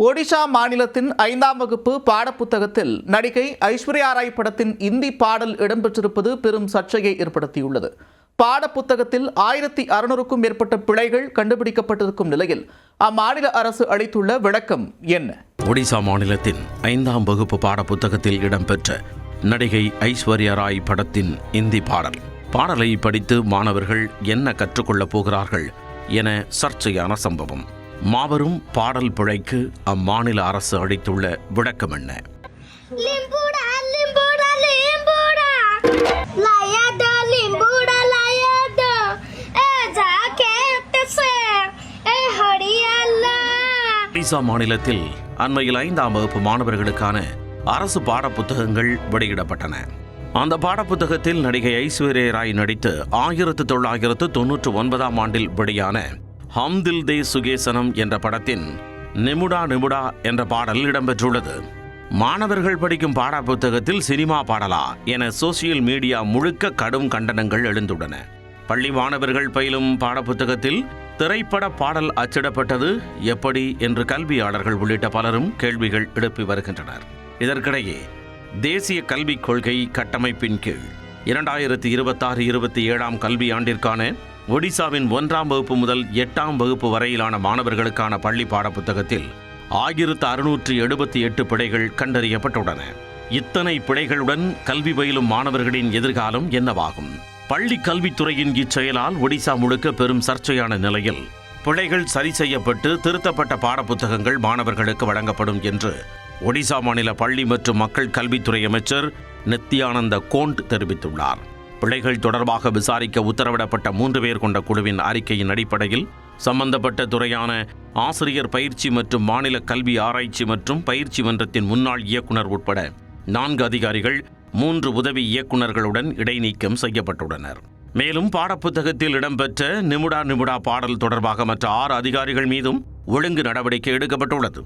ஒடிஷா மாநிலத்தின் 5ஆம் வகுப்பு பாடப்புத்தகத்தில் நடிகை ஐஸ்வர்யா ராய் படத்தின் இந்தி பாடல் இடம்பெற்றிருப்பது பெரும் சர்ச்சையை ஏற்படுத்தியுள்ளது. பாடப்புத்தகத்தில் 1600க்கும் மேற்பட்ட பிழைகள் கண்டுபிடிக்கப்பட்டிருக்கும் நிலையில் அம்மாநில அரசு அளித்துள்ள விளக்கம் என்ன? ஒடிசா மாநிலத்தின் 5ஆம் வகுப்பு பாடப்புத்தகத்தில் இடம்பெற்ற நடிகை ஐஸ்வர்யா ராய் படத்தின் இந்தி பாடலை படித்து மாணவர்கள் என்ன கற்றுக்கொள்ளப் போகிறார்கள் என சர்ச்சையான சம்பவம். மாபெரும் பாடல் பிழைக்கு அம்மாநில அரசு அளித்துள்ள விளக்கம் என்ன? ஒடிசா மாநிலத்தில் அண்மையில் 5ஆம் வகுப்பு மாணவர்களுக்கான அரசு பாடப்புத்தகங்கள் வெளியிடப்பட்டன. அந்த பாடப்புத்தகத்தில் நடிகை ஐஸ்வர்யா ராய் நடித்து 1999ஆம் ஆண்டில் வெளியான ஹம் தில் தே சுகேசனம் என்ற படத்தின் நிமுடா நிமுடா என்ற பாடல் இடம்பெற்றுள்ளது. மாணவர்கள் படிக்கும் பாடப்புத்தகத்தில் சினிமா பாடலா என சோசியல் மீடியா முழுக்க கடும் கண்டனங்கள் எழுந்துள்ளன. பள்ளி மாணவர்கள் பயிலும் பாடப்புத்தகத்தில் திரைப்பட பாடல் அச்சிடப்பட்டது எப்படி என்று கல்வியாளர்கள் உள்ளிட்ட பலரும் கேள்விகள் எழுப்பி வருகின்றனர். இதற்கிடையே தேசிய கல்விக் கொள்கை கட்டமைப்பின் கீழ் 2026-27ஆம் கல்வியாண்டிற்கான ஒடிசாவின் 1ஆம் வகுப்பு முதல் 8ஆம் வகுப்பு வரையிலான மாணவர்களுக்கான பள்ளி பாடப்புத்தகத்தில் 1678 பிழைகள் கண்டறியப்பட்டுள்ளன. இத்தனை பிழைகளுடன் கல்வி பயிலும் மாணவர்களின் எதிர்காலம் என்னவாகும்? பள்ளி கல்வித்துறையின் இச்செயலால் ஒடிசா முழுக்க பெரும் சர்ச்சையான நிலையில் பிழைகள் சரி செய்யப்பட்டு திருத்தப்பட்ட பாடப்புத்தகங்கள் மாணவர்களுக்கு வழங்கப்படும் என்று ஒடிசா மாநில பள்ளி மற்றும் மக்கள் கல்வித்துறை அமைச்சர் நித்யானந்த கோண்ட் தெரிவித்துள்ளார். பிழைகள் தொடர்பாக விசாரிக்க உத்தரவிடப்பட்ட 3 பேர் கொண்ட குழுவின் அறிக்கையின் அடிப்படையில் சம்பந்தப்பட்ட துறையான ஆசிரியர் பயிற்சி மற்றும் மாநில கல்வி ஆராய்ச்சி மற்றும் பயிற்சி மன்றத்தின் முன்னாள் இயக்குனர் உட்பட 4 அதிகாரிகள் 3 உதவி இயக்குநர்களுடன் இடைநீக்கம் செய்யப்பட்டுள்ளனர். மேலும் பாடப்புத்தகத்தில் இடம்பெற்ற நிமுடா நிமுடா பாடல் தொடர்பாக மற்ற 6 அதிகாரிகள் மீதும் ஒழுங்கு நடவடிக்கை எடுக்கப்பட்டுள்ளது.